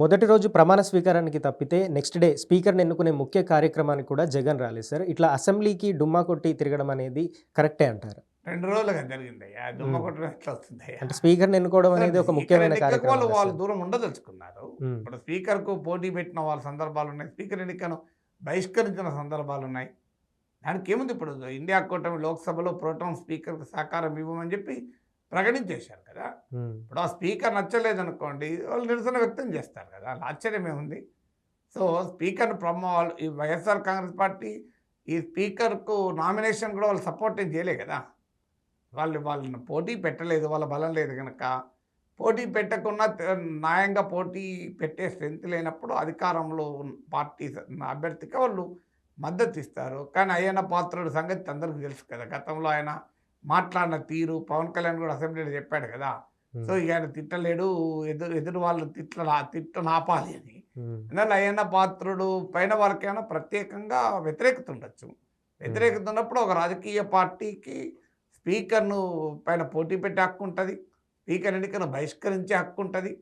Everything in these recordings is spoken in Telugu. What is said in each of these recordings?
మొదటి రోజు ప్రమాణ స్వీకారానికి తప్పితే నెక్స్ట్ డే స్పీకర్‌ని ఎన్నుకునే ముఖ్య కార్యక్రమానికి కూడా జగన్ రాలేదు సార్. ఇట్లా అసెంబ్లీకి డుమ్మా కొట్టి తిరగడం అనేది కరెక్టే అంటారా? 2 రోజులుగా జరిగిందయ్యా. దుమ్మ హ్మ్. కొట్టడం ఎట్లా వస్తుందయ్యా? అంటే స్పీకర్‌ని ఎన్నుకోవడం అసలు అనేది ఒక స్పీకర్ ముఖ్యమైన ఎన్నికకు కార్యక్రమం వాళ్ళు కదా వాళ్ళు సార్. దూరం ఉండదలుచుకున్నారు. హ్మ్. ఇప్పుడు స్పీకర్‌కు పోటీ పెట్టిన వాళ్ళ సందర్భాలున్నాయి. స్పీకర్ ఎన్నికను బహిష్కరించిన సందర్భాలున్నాయి. దానికేముంది, ఇప్పుడు ఇండియా కూటమి లోక్సభలో ప్రోటెం స్పీకర్‌కి సహకారం ఇవ్వమని చెప్పి ప్రకటించేశారు కదా! హ్మ్. ఇప్పుడు ఆ స్పీకర్ నచ్చలేదనుకోండి, వాళ్ళు నిరసన వ్యక్తం చేస్తారు కదా! అందులో ఆశ్చర్యమేముంది? సో, స్పీకర్‌ని వాళ్ళు ఈ వైఎస్ఆర్ కాంగ్రెస్ పార్టీ ఈ స్పీకర్‌కు నామినేషన్ కూడా వాళ్ళు సపోర్ట్ ఏం చేయలే కదా! వాళ్ళని పోటీ పెట్టలేదు. వాళ్ళ బలం లేదు గనక. పోటీ పెట్టకున్నా న్యాయంగా పోటీ పెట్టే స్ట్రెంత్ లేనప్పుడు అధికారంలో ఉన్న పార్టీ అభ్యర్థికి వాళ్ళు మద్దతిస్తారు. కానీ అయ్యన్న పాత్రుడు సంగతి అందరికీ తెలుసు కదా! గతంలో ఆయన మాట్లాడిన తీరు, పవన్ కళ్యాణ్ కూడా అసెంబ్లీలో చెప్పాడు కదా! సో, హ్మ్. ఇక ఆయన తిట్టలేడు. ఎదురు వాళ్ళు తిట్టనాపాలి అని. హ్మ్. అందువల్ల అయ్యన్న పాత్రుడు పైన వాళ్ళకేమైనా ప్రత్యేకంగా వ్యతిరేకత ఉండొచ్చు. హ్మ్. వ్యతిరేకత ఉన్నప్పుడు ఒక రాజకీయ పార్టీకి స్పీకర్‌ను పైన పోటీ పెట్టే హక్కు ఉంటది. స్పీకర్ ఎన్నికను బహిష్కరించే హక్కు ఉంటది.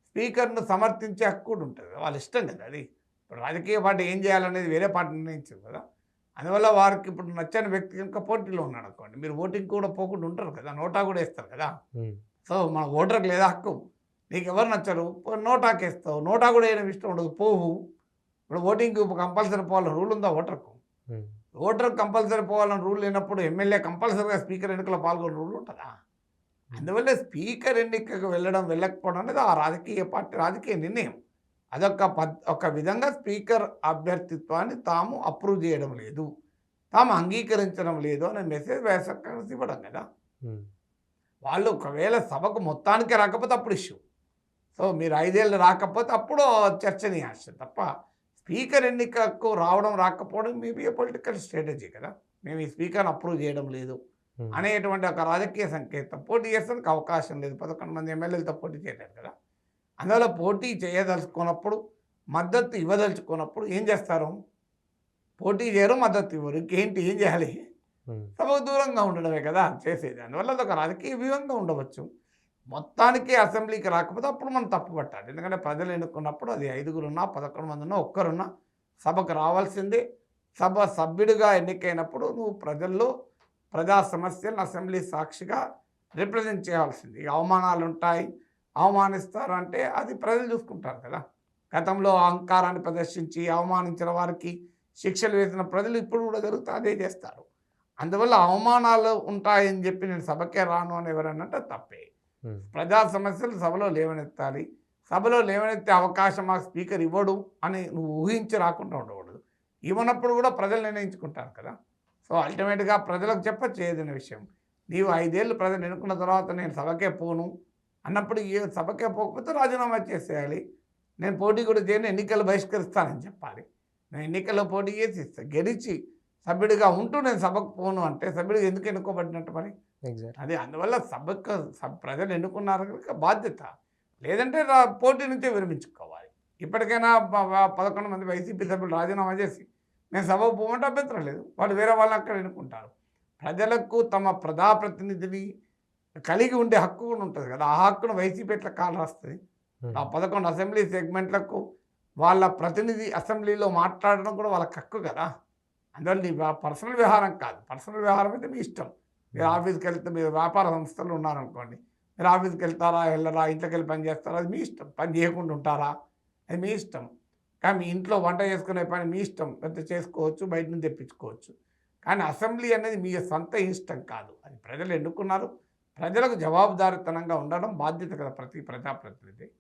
స్పీకర్‌ను సమర్థించే హక్కు కూడా ఉంటది. వాళ్ళ ఇష్టం కదా అది. ఇప్పుడు రాజకీయ పార్టీ ఏం చేయాలనేది వేరే పార్టీ నిర్ణయించదు కదా! అందువల్ల వారికి ఇప్పుడు నచ్చని వ్యక్తి కనుక పోటీలో ఉన్నాడనుకోండి, మీరు ఓటింగ్‌కి కూడా పోకుండా ఉంటారు కదా! నోటా కూడా ఏస్తారు కదా! హ్మ్. సో, మన ఓటర్‌కి లేదా హక్కు. నీకెవరు నచ్చరు, నోటాకేస్తావు. నోటా కూడా ఏయడం ఇష్టం ఉండదు, పోవు. ఇప్పుడు ఓటింగ్‌కి కంపల్సరీ పోవాలని రూల్ ఉందా ఓటర్‌కు? హ్మ్. ఓటర్ కంపల్సరీ పోవాలని రూల్ లేనప్పుడు ఎమ్మెల్యే కంపల్సరీగా స్పీకర్ ఎన్నికలో పాల్గొనే రూల్ ఉంటదా? హ్మ్. అందువల్ల స్పీకర్ ఎన్నికకు వెళ్ళడం, వెళ్ళకపోవడం అనేది ఆ రాజకీయ పార్టీ రాజకీయ నిర్ణయం. అదొక ఒక విధంగా స్పీకర్ అభ్యర్థిత్వాన్ని తాము అప్రూవ్ చేయడం లేదు, తాము అంగీకరించడం లేదు అనే మెసేజ్ వైఎస్ఆర్ కాంగ్రెస్ ఇవ్వడం కదా! హ్మ్. వాళ్ళు ఒకవేళ సభకు మొత్తానికి రాకపోతే అప్పుడు ఇష్యూ. సో, మీరు 5 ఏళ్ళు రాకపోతే అప్పుడు చర్చనీయాంశం తప్ప, స్పీకర్ ఎన్నికకు రావడం, రాకపోవడం మేబీ ఏ పొలిటికల్ స్ట్రాటజీ కదా! మేము ఈ స్పీకర్‌ని అప్రూవ్ చేయడం లేదు హ్మ్. అనేటువంటి ఒక రాజకీయ సంకేతం. పోటీ చేసేందుకు అవకాశం లేదు. 11 మంది ఎమ్మెల్యేలతో పోటీ చేయలేరు కదా! అందువల్ల పోటీ చేయదలుచుకున్నప్పుడు, మద్దతు ఇవ్వదలుచుకున్నప్పుడు ఏం చేస్తారు? పోటీ చేయరు, మద్దతు ఇవ్వరు. ఇంకేంటి, ఏం చేయాలి? హ్మ్. సభకు దూరంగా ఉండడమే కదా చేసేది. అందువల్ల అదొక రాజకీయ వ్యూహంగా ఉండవచ్చు. మొత్తానికి అసెంబ్లీకి రాకపోతే అప్పుడు మనం తప్పు పట్టాలి. ఎందుకంటే ప్రజలు ఎన్నుకున్నప్పుడు అది 5గురున్నా, 11 మందున్నా, ఒక్కరున్నా సభకు రావాల్సిందే. సభ సభ్యుడిగా ఎన్నికైనప్పుడు నువ్వు ప్రజల్లో ప్రజా సమస్యలను అసెంబ్లీ సాక్షిగా రిప్రజెంట్ చేయాల్సింది. ఇక అవమానాలుంటాయి, అవమానిస్తారు అంటే అది ప్రజలు చూసుకుంటారు కదా! గతంలో అహంకారాన్ని ప్రదర్శించి అవమానించిన వారికి శిక్షలు వేసిన ప్రజలు ఇప్పుడు కూడా జరుగుతా అదే చేస్తారు. అందువల్ల అవమానాలు ఉంటాయని చెప్పి నేను సభకే రాను అని ఎవరన్నా అంటే తప్పే. హ్మ్. ప్రజా సమస్యలు సభలో లేవనెత్తాలి. సభలో లేవనెత్తే అవకాశం ఆ స్పీకర్ ఇవ్వడు అని నువ్వు ఊహించి రాకుండా ఉండకూడదు. ఇవ్వనప్పుడు కూడా ప్రజలు నిర్ణయించుకుంటారు కదా! సో, అల్టిమేట్‌గా ప్రజలకు చెప్పొచ్చు ఏదైనా విషయం. నీవు 5 ఏళ్ళు ప్రజలు ఎన్నుకున్న తర్వాత నేను సభకే పోను అన్నప్పుడు, సభకే పోకపోతే రాజీనామా చేసేయాలి. నేను పోటీ కూడా చేయను, ఎన్నికలు బహిష్కరిస్తానని చెప్పాలి. నేను ఎన్నికల్లో పోటీ చేసి గెలిచి సభ్యుడిగా ఉంటూ నేను సభకు పోను అంటే సభ్యుడిగా ఎందుకు ఎన్నుకోబడినట్టు మరి? ఎగ్జాక్ట్‌లీ. అది అందువల్ల సభకు ప్రజలు ఎన్నుకున్నారు కనుక బాధ్యత. లేదంటే పోటీ నుంచే విరమించుకోవాలి. ఇప్పటికైనా 11 మంది వైసీపీ సభ్యులు రాజీనామా చేసి మేము సభకు పోమంటే అభ్యంతరం లేదు. వాళ్ళు వేరే వాళ్ళని అక్కడ ఎన్నుకుంటారు. ప్రజలకు తమ ప్రజాప్రతినిధిని కలిగి ఉండే హక్కు కూడా ఉంటుంది కదా! ఆ హక్కును వైసీపీ ఎట్లా కాలరాస్తది? హ్మ్. ఆ 11 అసెంబ్లీ సెగ్మెంట్లకు వాళ్ళ ప్రతినిధి అసెంబ్లీలో మాట్లాడడం కూడా వాళ్ళకి హక్కు కదా! అందువల్ల నీ పర్సనల్ వ్యవహారం కాదు. పర్సనల్ వ్యవహారం అయితే మీ ఇష్టం. మీరు హ్మ్. ఆఫీస్‌కెళ్తే, మీరు వ్యాపార సంస్థలో ఉన్నారనుకోండి, మీరు ఆఫీస్‌కెళ్తారా? ఎళ్ళరా? ఇంట్లోకెళ్ళి పని చేస్తారా? అది మీ ఇష్టం. పని చేయకుండా ఉంటారా? అది మీ ఇష్టం. కానీ మీ ఇంట్లో వంట చేసుకునే పని మీ ఇష్టం. లేకపోతే చేసుకోవచ్చు, బయట నుంచి తెప్పించుకోవచ్చు. కానీ అసెంబ్లీ అనేది మీ సొంత ఇష్టం కాదు. అది ప్రజలు ఎన్నుకున్నారు. ప్రజలకు జవాబుదారీతనంగా ఉండడం బాధ్యత కదా ప్రతి ప్రజాప్రతినిధి.